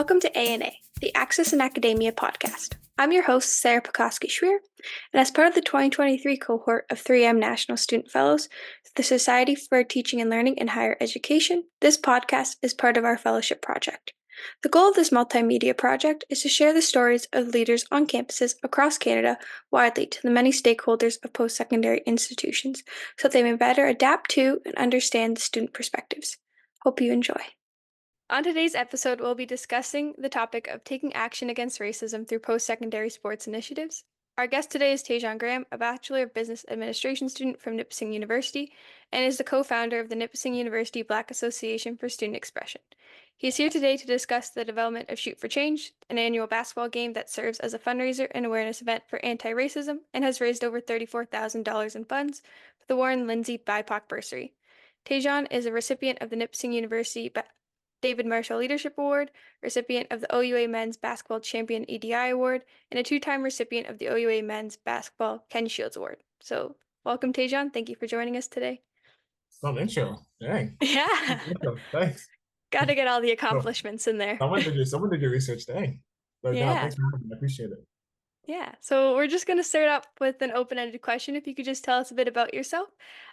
Welcome to A&A, the Access in Academia podcast. I'm your host, Sarah Pekoski-Schweer, and as part of the 2023 cohort of 3M National Student Fellows, the Society for Teaching and Learning in Higher Education, this podcast is part of our fellowship project. The goal of this multimedia project is to share the stories of leaders on campuses across Canada widely to the many stakeholders of post-secondary institutions so that they may better adapt to and understand the student perspectives. Hope you enjoy. On today's episode, we'll be discussing the topic of taking action against racism through post-secondary sports initiatives. Our guest today is Taijon Graham, a Bachelor of Business Administration student from Nipissing University, and is the co-founder of the Nipissing University Black Association for Student Expression. He is here today to discuss the development of Shoot for Change, an annual basketball game that serves as a fundraiser and awareness event for anti-racism and has raised over $34,000 in funds for the Warren Lindsay BIPOC Bursary. Taijon is a recipient of the Nipissing University David Marshall Leadership Award, recipient of the OUA Men's Basketball Champion EDI Award, and a two-time recipient of the OUA Men's Basketball Ken Shields Award. So welcome, Taijon. Thank you for joining us today. Some intro. Dang. Yeah. Thanks. Got to get all the accomplishments in there. Someone did your research. Dang. But yeah. No, thanks for having me. I appreciate it. Yeah. So we're just going to start up with an open-ended question. If you could just tell us a bit about yourself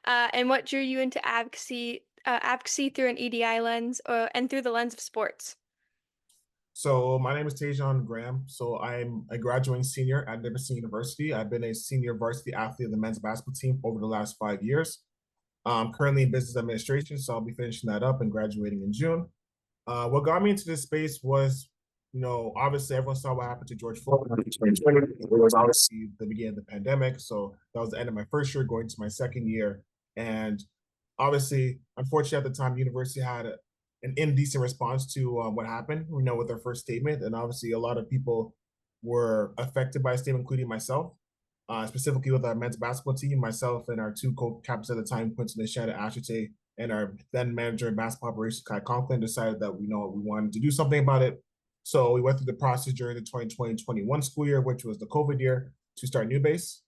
and what drew you into advocacy through an EDI lens and through the lens of sports. So my name is Taijon Graham. So I'm a graduating senior at Nipissing University. I've been a senior varsity athlete of the men's basketball team over the last 5 years. I'm currently in business administration, so I'll be finishing that up and graduating in June. What got me into this space was, obviously everyone saw what happened to George Floyd in 2020. It was obviously the beginning of the pandemic. So that was the end of my first year, going to my second year. And obviously, unfortunately, at the time, the university had an indecent response to what happened, with their first statement. And obviously, a lot of people were affected by a statement, including myself, specifically with our men's basketball team, myself and our two co-captains at the time, Quinton and Shannon Ashite, and our then manager in basketball operations, Kai Conklin, decided that we wanted to do something about it. So we went through the process during the 2020-21 school year, which was the COVID year, to start New Base.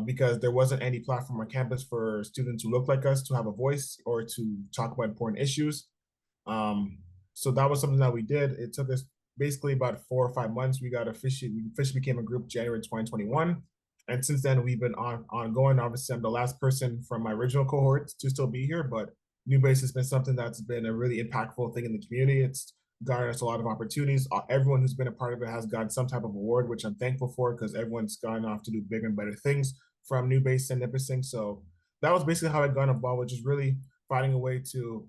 Because there wasn't any platform on campus for students who looked like us to have a voice or to talk about important issues. So that was something that we did. It took us basically about 4 or 5 months. We officially became a group January 2021. And since then, we've been ongoing. Obviously, I'm the last person from my original cohort to still be here, but New Base has been something that's been a really impactful thing in the community. It's garnered us a lot of opportunities. Everyone who's been a part of it has gotten some type of award, which I'm thankful for, because everyone's gone off to do bigger and better things from New Base and Nipissing. So that was basically how I got involved, which is really finding a way to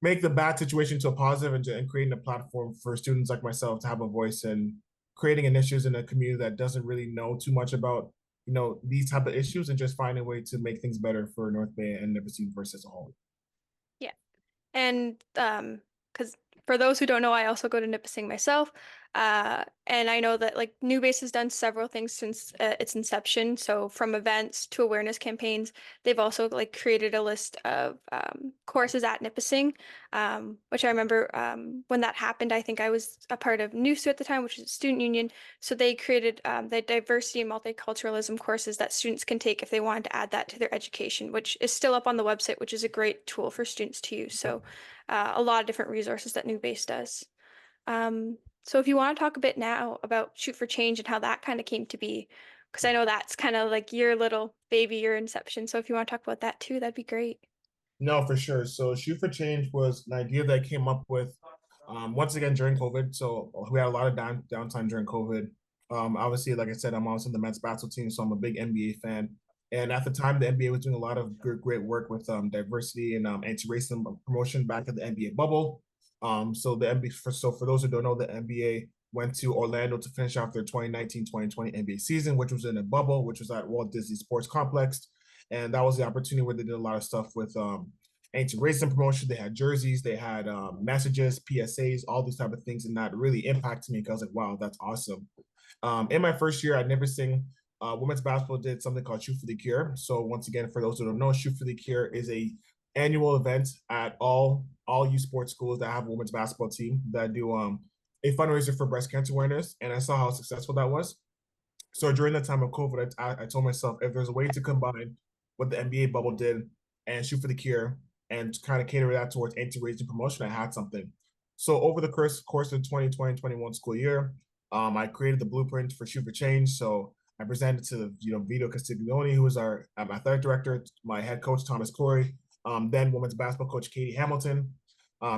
make the bad situation to a positive and creating a platform for students like myself to have a voice and creating initiatives in a community that doesn't really know too much about these type of issues, and just finding a way to make things better for North Bay and Nipissing University as a whole. Yeah. And because for those who don't know, I also go to Nipissing myself. And I know that New Base has done several things since its inception. So from events to awareness campaigns, they've also created a list of courses at Nipissing, which I remember when that happened. I think I was a part of NUSU at the time, which is a student union. So they created the diversity and multiculturalism courses that students can take if they wanted to add that to their education, which is still up on the website, which is a great tool for students to use. So a lot of different resources that New Base does. So if you want to talk a bit now about Shoot for Change and how that kind of came to be, because I know that's kind of like your little baby, your inception. So if you want to talk about that too, that'd be great. No, for sure. So Shoot for Change was an idea that I came up with once again during COVID. So we had a lot of downtime during COVID. Obviously, like I said, I'm also in the men's basketball team, so I'm a big NBA fan. And at the time, the NBA was doing a lot of great work with diversity and anti-racism promotion back at the NBA bubble. So the NBA, for those who don't know, the NBA went to Orlando to finish off their 2019-2020 NBA season, which was in a bubble, which was at Walt Disney Sports Complex. And that was the opportunity where they did a lot of stuff with anti-racism promotion. They had jerseys, they had messages, PSAs, all these type of things. And that really impacted me, because I was like, wow, that's awesome. In my first year at Nipissing, women's basketball did something called Shoot for the Cure. So once again, for those who don't know, Shoot for the Cure is a annual event at all youth sports schools that have a women's basketball team that do a fundraiser for breast cancer awareness. And I saw how successful that was. So during the time of COVID, I told myself, if there's a way to combine what the NBA bubble did and Shoot for the Cure and kind of cater that towards anti-racism promotion, I had something. So over the course of the 2020-21 school year, I created the blueprint for Shoot for Change. So I presented to Vito Castiglione, who was our athletic director, my head coach Thomas Corey, then women's basketball coach Katie Hamilton.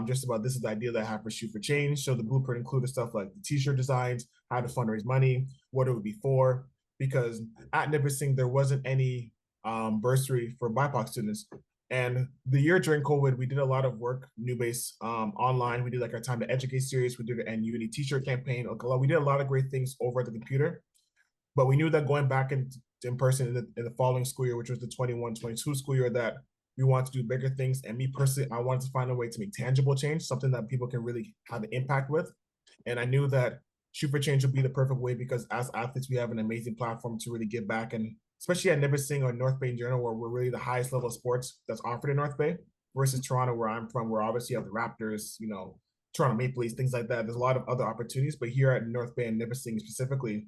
Just about this is the idea that I have for Shoot for Change. So the blueprint included stuff like the T-shirt designs, how to fundraise money, what it would be for. Because at Nipissing there wasn't any bursary for BIPOC students. And the year during COVID, we did a lot of work, new base online. We did like our Time to Educate series. We did an Uni T-shirt campaign. We did a lot of great things over at the computer. But we knew that going back in person in the following school year, which was the 21-22 school year, that we wanted to do bigger things. And me personally, I wanted to find a way to make tangible change, something that people can really have an impact with. And I knew that Shoot for Change would be the perfect way because as athletes, we have an amazing platform to really give back. And especially at Nipissing or North Bay in general, where we're really the highest level of sports that's offered in North Bay versus Toronto, where I'm from, where obviously you have the Raptors, Toronto Maple Leafs, things like that. There's a lot of other opportunities. But here at North Bay and Nipissing specifically,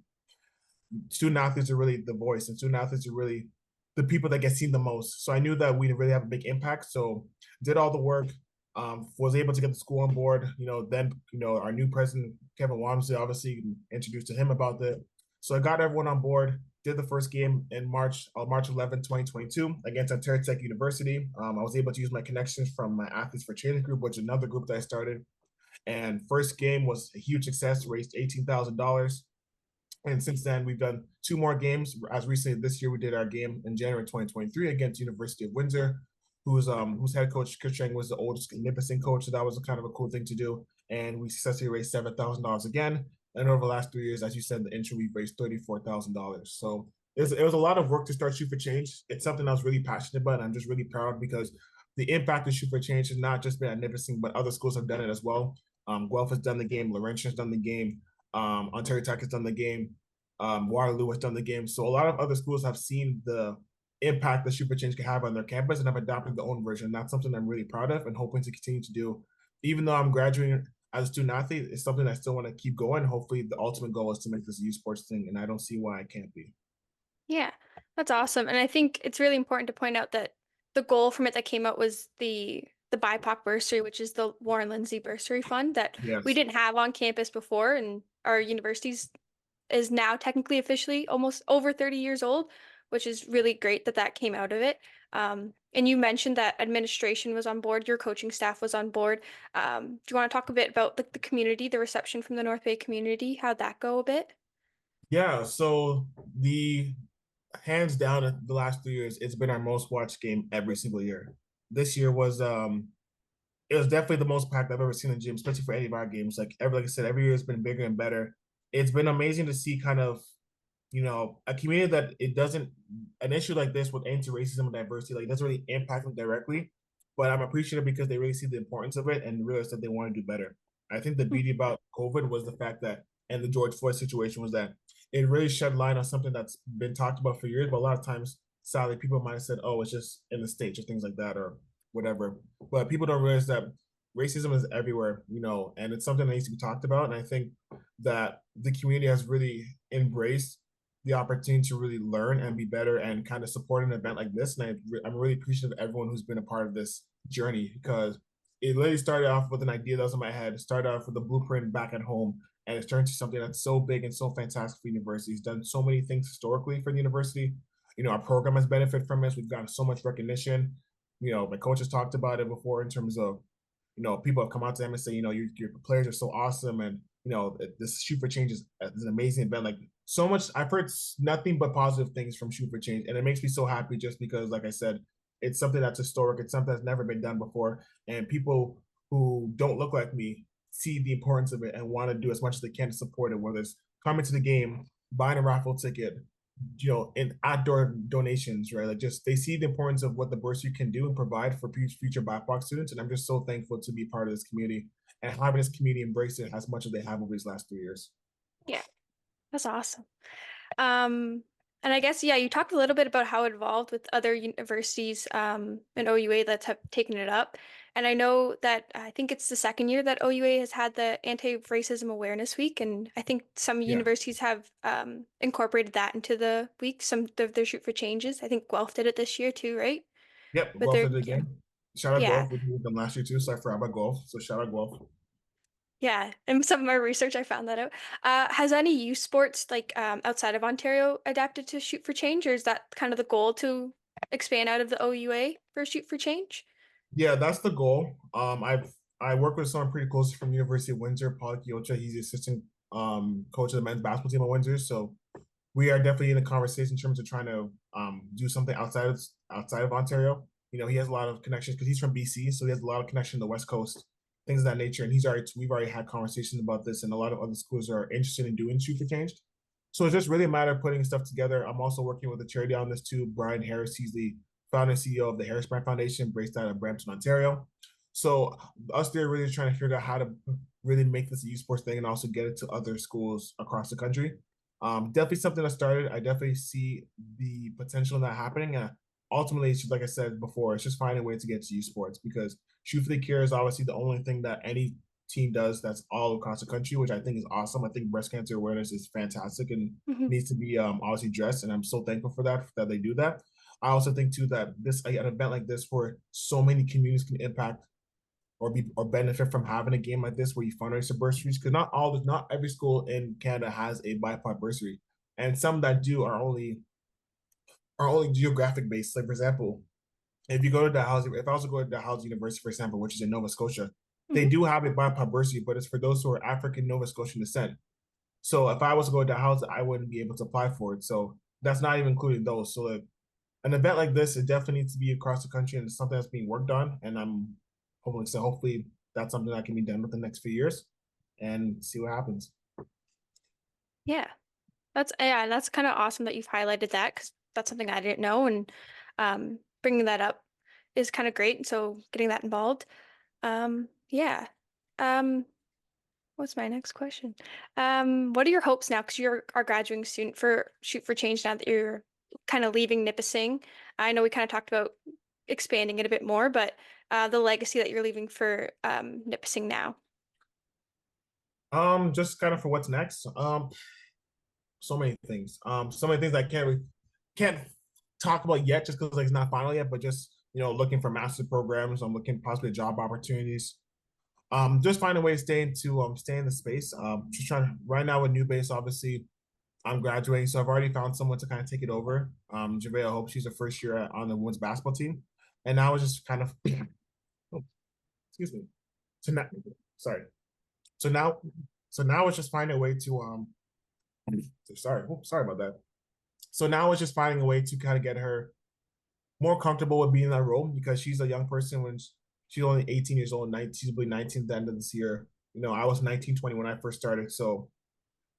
student athletes are really the voice, and student athletes are really the people that get seen the most. So I knew that we really have a big impact. So did all the work, was able to get the school on board. Then our new president Kevin Wamsley, obviously introduced to him about that. So I got everyone on board. Did the first game in March 11th, 2022 against Ontario Tech University. I was able to use my connections from my Athletes for Change group, which is another group that I started. And first game was a huge success, raised $18,000. And since then, we've done two more games. As recently this year, we did our game in January 2023 against University of Windsor, whose head coach Chris Chang was the oldest Nipissing coach. So that was kind of a cool thing to do. And we successfully raised $7,000 again. And over the last 3 years, as you said in the intro, we've raised $34,000. So it was a lot of work to start Shoot for Change. It's something I was really passionate about. And I'm just really proud because the impact of Shoot for Change has not just been at Nipissing, but other schools have done it as well. Guelph has done the game. Laurentian has done the game. Ontario Tech has done the game. Waterloo has done the game. So a lot of other schools have seen the impact that Shoot for Change can have on their campus and have adopted their own version. That's something I'm really proud of and hoping to continue to do. Even though I'm graduating as a student athlete, it's something I still want to keep going. Hopefully the ultimate goal is to make this a youth sports thing, and I don't see why I can't be. Yeah, that's awesome. And I think it's really important to point out that the goal from it that came out was the BIPOC Bursary, which is the Warren Lindsay Bursary Fund that we Yes. didn't have on campus before, and our universities is now technically officially almost over 30 years old, which is really great that that came out of it. And you mentioned that administration was on board, your coaching staff was on board. Do you want to talk a bit about the community, the reception from the North Bay community? How'd that go a bit? Yeah. So the hands down the last 3 years, it's been our most watched game every single year. This year was it was definitely the most packed I've ever seen in the gym, especially for any of our games. Like I said, every year it's been bigger and better. It's been amazing to see kind of, a community that it doesn't an issue like this with anti-racism and diversity, like it doesn't really impact them directly. But I'm appreciative because they really see the importance of it and realize that they want to do better. I think the beauty about COVID was the fact that and the George Floyd situation was that it really shed light on something that's been talked about for years, but a lot of times, sadly, people might have said, "Oh, it's just in the States" or things like that, or whatever. But people don't realize that racism is everywhere, and it's something that needs to be talked about. And I think that the community has really embraced the opportunity to really learn and be better and kind of support an event like this. And I'm really appreciative of everyone who's been a part of this journey because it literally started off with an idea that was in my head, started off with a blueprint back at home, and it's turned to something that's so big and so fantastic for the university. It's done so many things historically for the university. Our program has benefited from this. We've gotten so much recognition. My coaches talked about it before in terms of, people have come out to them and say, your players are so awesome. And, this Shoot for Change is an amazing event. Like so much, I've heard nothing but positive things from Shoot for Change. And it makes me so happy just because, like I said, it's something that's historic. It's something that's never been done before. And people who don't look like me see the importance of it and want to do as much as they can to support it, whether it's coming to the game, buying a raffle ticket, in outdoor donations, right? Like just they see the importance of what the bursary can do and provide for future BIPOC students. And I'm just so thankful to be part of this community and having this community embrace it as much as they have over these last 3 years. Yeah, that's awesome. Um, and I guess, yeah, you talked a little bit about how it evolved with other universities and OUA that have taken it up. And I know that I think it's the second year that OUA has had the Anti-Racism Awareness Week. And I think some Yeah. universities have incorporated that into the week, some of their Shoot for Changes. I think Guelph did it this year too, right? Yep. With Golf their, did it yeah. again. Shout out Yeah. golf. We did them last year too. So I forgot about golf. So shout out golf. Yeah, in some of my research, I found that out. Has any youth sports outside of Ontario adapted to Shoot for Change, or is that kind of the goal to expand out of the OUA for Shoot for Change? Yeah, that's the goal. I work with someone pretty close from University of Windsor, Paul Kiocha. He's the assistant coach of the men's basketball team at Windsor. So we are definitely in a conversation in terms of trying to do something outside of Ontario. You know, he has a lot of connections because he's from BC, so he has a lot of connection to the West Coast, things of that nature. And we've already had conversations about this, and a lot of other schools are interested in doing Shoot for Change. So it's just really a matter of putting stuff together. I'm also working with a charity on this too. Brian Harris, he's the founder and CEO of the Harris Brand Foundation, based out of Brampton, Ontario. So us, they're really trying to figure out how to really make this a youth sports thing and also get it to other schools across the country. Definitely something that started. I definitely see the potential in that happening. Ultimately, it's just, like I said before, it's just finding a way to get to youth sports because Shoot for the Cure is obviously the only thing that any team does that's all across the country, which I think is awesome. I think breast cancer awareness is fantastic and Hmm. needs to be obviously addressed, and I'm so thankful for that they do that. I also think too that an event like this where so many communities can impact or benefit from having a game like this where you fundraise for bursaries because not every school in Canada has a BIPOC bursary, and some that do are only geographic based. Like for example, if you go to Dalhousie, if I also go to Dalhousie University, for example, which is in Nova Scotia, they Hmm. do have a BIPOC bursary, but it's for those who are African Nova Scotian descent. So if I was to go to Dalhousie, I wouldn't be able to apply for it. So that's not even including those. So like, an event like this, it definitely needs to be across the country and it's something that's being worked on. And I'm hopefully that's something that can be done within the next few years and see what happens. Yeah, that's kind of awesome that you've highlighted that because that's something I didn't know, and bringing that up is kind of great. So getting that involved, yeah. Um, what's my next question? What are your hopes now? Because you're our graduating student for Shoot for Change now that you're kind of leaving Nipissing. I know we kind of talked about expanding it a bit more, but the legacy that you're leaving for Nipissing now. Just kind of for what's next. So many things. So many things I can't talk about yet just because like, it's not final yet, but just looking for master programs. I'm looking possibly at job opportunities. Just find a way to stay in the space. Just trying to right now with New Base, obviously I'm graduating, so I've already found someone to kind of take it over. JaVale Hope, she's a first year on the women's basketball team, and now it's just kind of, oh, excuse me. So now, sorry. So now, so now it's just finding a way to sorry about that. So now it's just finding a way to kind of get her more comfortable with being in that role because she's a young person when she's only 18 years old, 19, she's will be 19 at the end of this year. I was 19, 20 when I first started, so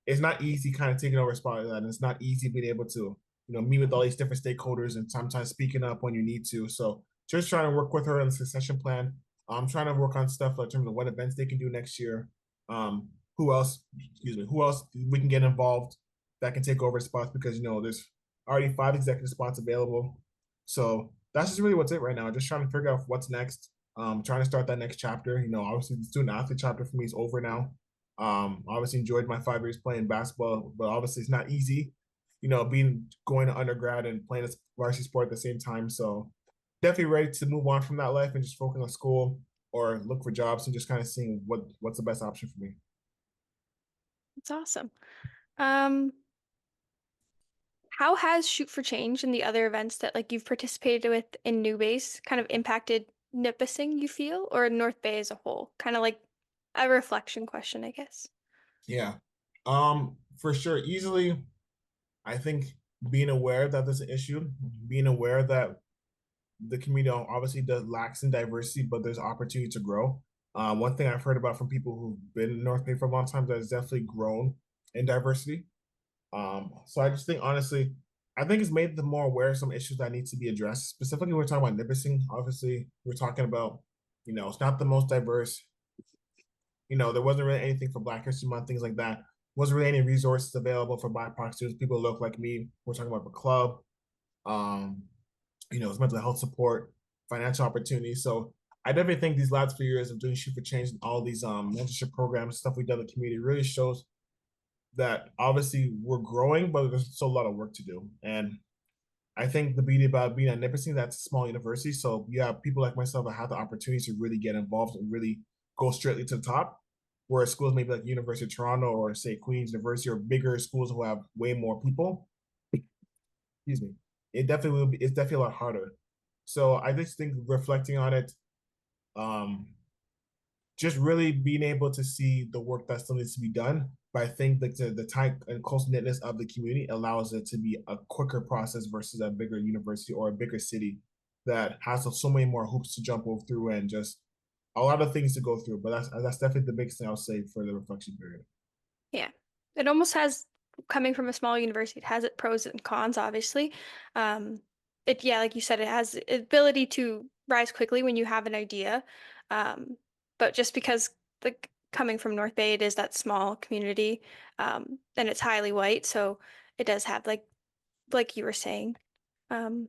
it's not easy kind of taking over a spot like that. And it's not easy being able to, meet with all these different stakeholders and sometimes speaking up when you need to. So just trying to work with her on the succession plan. I'm trying to work on stuff in terms of what events they can do next year. Who else we can get involved that can take over spots because, there's already 5 executive spots available. So that's just really what's it right now. Just trying to figure out what's next. Trying to start that next chapter. Obviously the student athlete chapter for me is over now. Obviously enjoyed my 5 years playing basketball, but obviously it's not easy, being going to undergrad and playing a varsity sport at the same time. So definitely ready to move on from that life and just focus on school or look for jobs and just kind of seeing what's the best option for me. It's awesome. Um, how has Shoot for Change and the other events that you've participated with in New Base kind of impacted Nipissing, you feel, or North Bay as a whole? Kind of like a reflection question, I guess. Yeah. For sure. Easily, I think being aware that there's an issue, being aware that the community obviously does lacks in diversity, but there's opportunity to grow. One thing I've heard about from people who've been in North Bay for a long time that has definitely grown in diversity. So I just think honestly, I think it's made them more aware of some issues that need to be addressed. Specifically, we're talking about Nipissing. Obviously, we're talking about, it's not the most diverse. There wasn't really anything for Black History Month, things like that. Wasn't really any resources available for BIPOC students, people who look like me. We're talking about the club. Um, it's mental health support, financial opportunities. So I definitely think these last few years of doing Shoot for Change and all these mentorship programs, stuff we've done in the community really shows that obviously we're growing, but there's still a lot of work to do. And I think the beauty about being at Nipissing, that's a small university. So you have people like myself that have the opportunity to really get involved and really go straightly to the top. where schools maybe like University of Toronto or say Queen's University or bigger schools who have way more people, excuse me, it definitely will be, it's definitely a lot harder. So I just think reflecting on it, um, just really being able to see the work that still needs to be done. But I think like the tight and close knitness of the community allows it to be a quicker process versus a bigger university or a bigger city that has so many more hoops to jump through and just a lot of things to go through. But that's definitely the biggest thing I'll say for the reflection period. Yeah. It almost has, coming from a small university, it has its pros and cons, obviously. Um, yeah, like you said, it has the ability to rise quickly when you have an idea. Um, but just because coming from North Bay, it is that small community, and it's highly white, so it does have like you were saying. Um,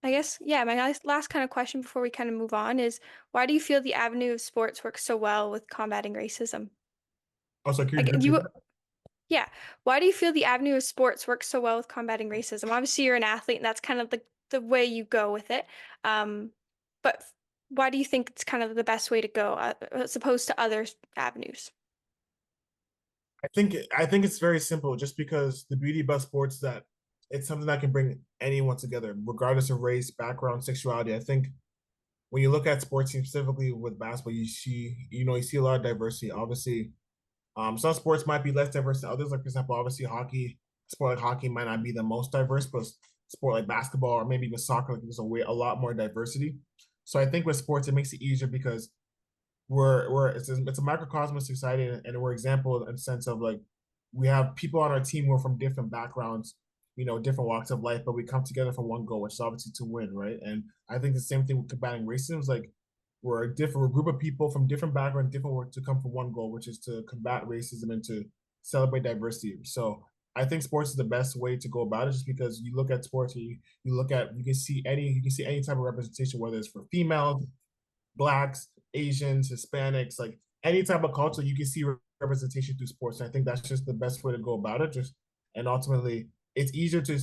I guess, yeah, my last kind of question before we kind of move on is why do you feel the avenue of sports works so well with combating racism? Also, can you Like, repeat that? yeah. Why do you feel the avenue of sports works so well with combating racism? Obviously, you're an athlete, and that's kind of the way you go with it. But why do you think it's kind of the best way to go, as opposed to other avenues? I think it's very simple. Just because the beauty about sports is that it's something that can bring anyone together, regardless of race, background, sexuality. I think when you look at sports teams, specifically with basketball, you see a lot of diversity. Obviously, some sports might be less diverse than others. Like for example, obviously hockey, sport like hockey might not be the most diverse, but sport like basketball or maybe even soccer, like there's a lot more diversity. So I think with sports, it makes it easier because we're it's a microcosm of society, and we're example in the sense of like we have people on our team who are from different backgrounds, different walks of life, but we come together for one goal, which is obviously to win, right? And I think the same thing with combating racism is like we're a group of people from different backgrounds, different work to come for one goal, which is to combat racism and to celebrate diversity. So I think sports is the best way to go about it, just because you look at sports, and you can see any type of representation, whether it's for females, blacks, Asians, Hispanics, like any type of culture, you can see representation through sports. And I think that's just the best way to go about it. Just and ultimately, it's easier to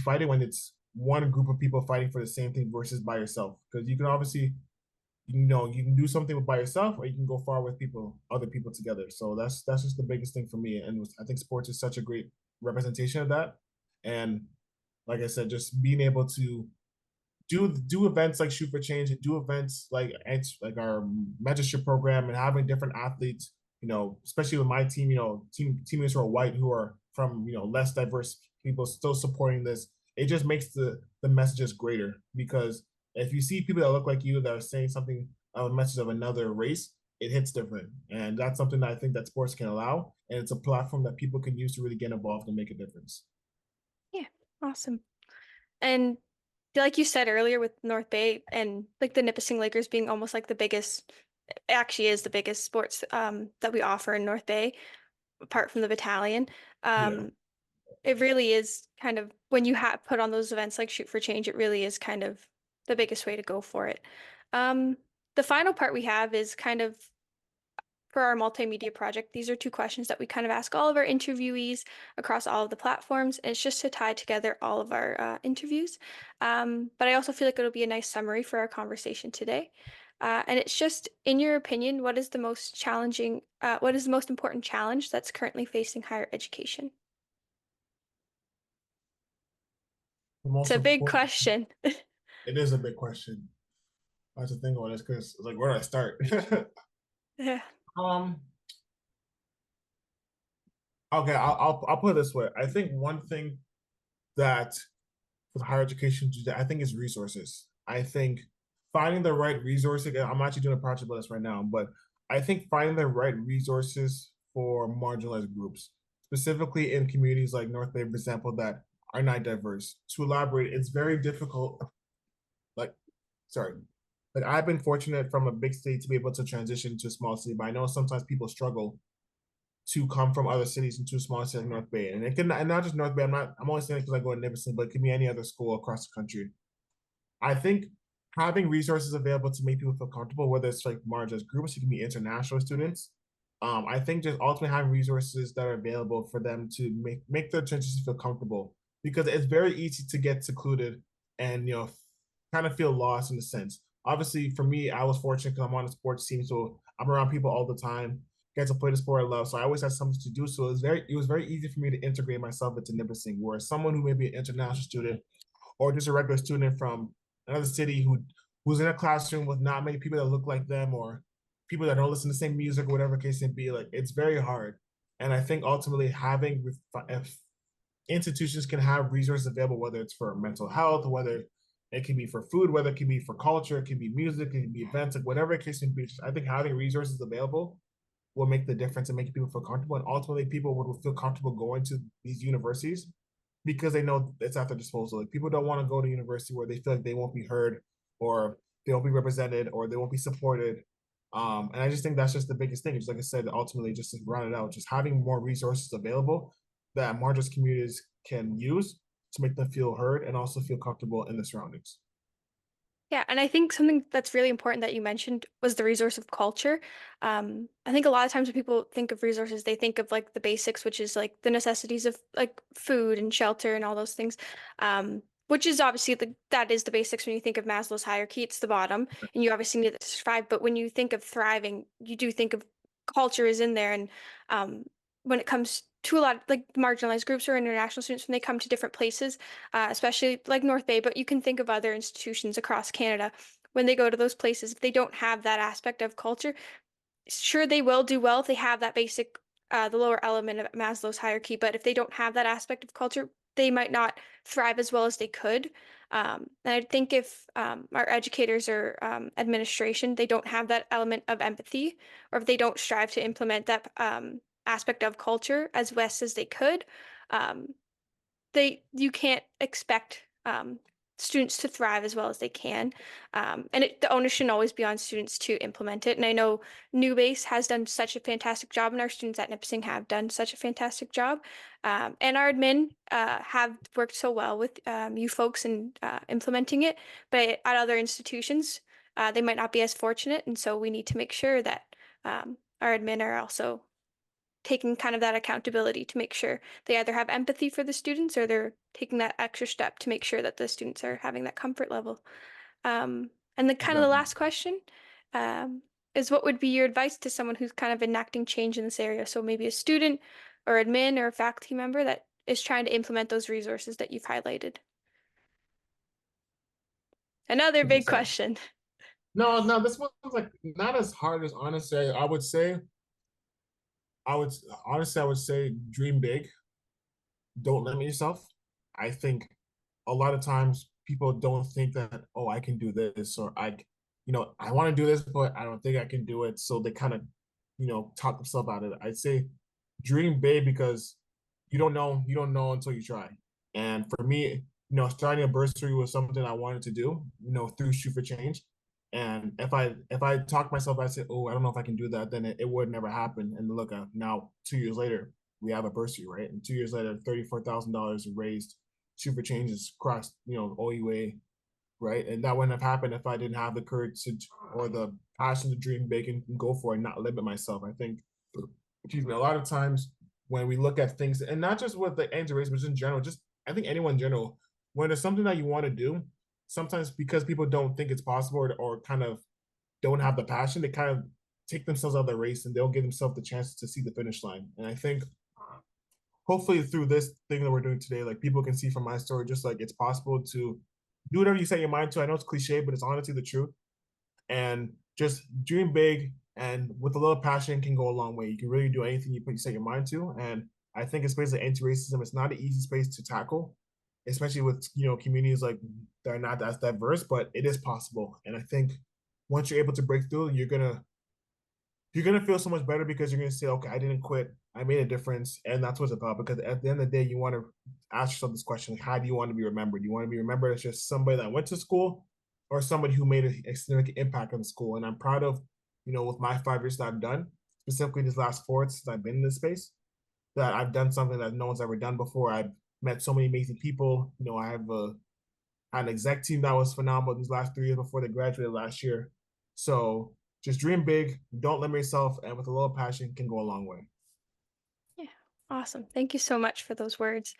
fight it when it's one group of people fighting for the same thing versus by yourself. Because you can obviously, you can do something by yourself, or you can go far with other people together. So that's just the biggest thing for me. And I think sports is such a great representation of that. And like I said, just being able to do events like Shoot for Change, and do events like our mentorship program, and having different athletes, especially with my team, teammates who are white, who are from less diverse people still supporting this. It just makes the messages greater, because if you see people that look like you that are saying something a message of another race, it hits different, and that's something that I think that sports can allow, and it's a platform that people can use to really get involved and make a difference. Yeah, awesome. And like you said earlier with North Bay and like the Nipissing Lakers being almost like the biggest, actually is the biggest sports that we offer in North Bay, apart from the battalion. Yeah. Um, it really is kind of when you have put on those events like Shoot for Change, it really is kind of the biggest way to go for it. Um, the final part we have is kind of for our multimedia project. These are two questions that we kind of ask all of our interviewees across all of the platforms, and it's just to tie together all of our interviews. But I also feel like it'll be a nice summary for our conversation today. And it's just, in your opinion, what is the most important challenge that's currently facing higher education? The It's most a big important, question. it is a big question. I have to think on this because like where do I start? Yeah. um, okay, I'll put it this way. I think one thing that with higher education, I think is resources. I think finding the right resources. I'm actually doing a project about this right now, but I think finding the right resources for marginalized groups, specifically in communities like North Bay, for example, that are not diverse. To elaborate, it's very difficult. Like, sorry, like I've been fortunate from a big state to be able to transition to a small city, but I know sometimes people struggle to come from other cities into a small city like North Bay. And it can and not just North Bay, I'm only saying it because I go to Nipissing, but it could be any other school across the country. I think having resources available to make people feel comfortable, whether it's like marginalized groups, it can be international students. I think just ultimately having resources that are available for them to make their transition feel comfortable, because it's very easy to get secluded and kind of feel lost in a sense. Obviously, for me, I was fortunate because I'm on a sports team, so I'm around people all the time, get to play the sport I love. So I always had something to do. So it was very easy for me to integrate myself into Nipissing, where someone who may be an international student or just a regular student from another city who's in a classroom with not many people that look like them or people that don't listen to the same music or whatever case may be, like it's very hard. And I think ultimately having if institutions can have resources available, whether it's for mental health, whether it can be for food, whether it can be for culture, it can be music, it can be events, like whatever the case may be. I think having resources available will make the difference and make people feel comfortable. And ultimately, people will feel comfortable going to these universities because they know it's at their disposal. Like people don't want to go to university where they feel like they won't be heard or they won't be represented or they won't be supported. And I just think that's just the biggest thing. Just like I said, ultimately, just to round it out, just having more resources available that marginalized communities can use to make them feel heard and also feel comfortable in the surroundings. Yeah, and I think something that's really important that you mentioned was the resource of culture. I think a lot of times when people think of resources, they think of like the basics, which is like the necessities of like food and shelter and all those things, which is obviously that is the basics when you think of Maslow's hierarchy. It's the bottom, and you obviously need it to survive. But when you think of thriving, you do think of culture is in there, and when it comes to a lot of like marginalized groups or international students when they come to different places, especially like North Bay, but you can think of other institutions across Canada. When they go to those places, if they don't have that aspect of culture, sure, they will do well if they have that basic, the lower element of Maslow's hierarchy, but if they don't have that aspect of culture, they might not thrive as well as they could. And I think if our educators or administration, they don't have that element of empathy, or if they don't strive to implement that aspect of culture as best as they could, um, you can't expect students to thrive as well as they can. And the onus shouldn't always be on students to implement it. And I know New Base has done such a fantastic job, and our students at Nipissing have done such a fantastic job. And our admin have worked so well with you folks in implementing it, but at other institutions, they might not be as fortunate. And so we need to make sure that our admin are also taking kind of that accountability to make sure they either have empathy for the students or they're taking that extra step to make sure that the students are having that comfort level. And then kind of the Exactly. last question um, is what would be your advice to someone who's kind of enacting change in this area? So maybe a student or admin or a faculty member that is trying to implement those resources that you've highlighted. Another Okay, big so question. no, this one's like not as hard as honestly. I would say dream big. Don't limit yourself. I think a lot of times people don't think that, oh, I can do this or I want to do this, but I don't think I can do it. So they kind of, talk themselves out of it. I'd say dream big because you don't know until you try. And for me, starting a bursary was something I wanted to do, through Shoot for Change. And if I talk myself, I say, oh, I don't know if I can do that, then it would never happen. And look, now 2 years later, we have a bursary, right? And 2 years later, $34,000 raised, super changes across, OUA, right? And that wouldn't have happened if I didn't have the courage or the passion to dream big and go for it, and not limit myself. I think, excuse me, a lot of times when we look at things, and not just with the ends race, but just in general, just I think anyone in general, when there's something that you want to do, sometimes because people don't think it's possible or kind of don't have the passion, they kind of take themselves out of the race and they'll give themselves the chance to see the finish line. And I think hopefully through this thing that we're doing today, like people can see from my story, just like it's possible to do whatever you set your mind to. I know it's cliche, but it's honestly the truth. And just dream big and with a little passion can go a long way. You can really do anything you set your mind to. And I think a space like anti-racism, it's not an easy space to tackle, especially with communities like that are not as diverse, but it is possible. And I think once you're able to break through, you're gonna feel so much better because you're gonna say, okay, I didn't quit. I made a difference, and that's what it's about. Because at the end of the day, you want to ask yourself this question: like, how do you want to be remembered? Do you want to be remembered as just somebody that went to school, or somebody who made a significant impact on the school? And I'm proud of, with my 5 years that I've done, specifically these last four since I've been in this space, that I've done something that no one's ever done before. I've met so many amazing people. I have an exec team that was phenomenal these last 3 years before they graduated last year. So just dream big, don't limit yourself, and with a little passion can go a long way. Yeah, awesome. Thank you so much for those words.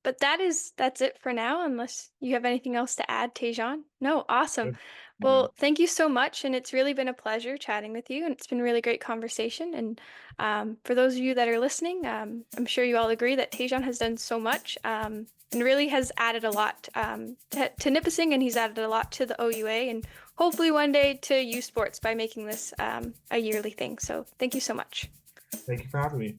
But that's it for now, unless you have anything else to add, Taijon. No, awesome. Good. Good. Well, thank you so much, and it's really been a pleasure chatting with you, and it's been a really great conversation. And for those of you that are listening, I'm sure you all agree that Taijon has done so much, and really has added a lot to Nipissing, and he's added a lot to the OUA, and hopefully one day to U Sports by making this a yearly thing. So thank you so much. Thank you for having me.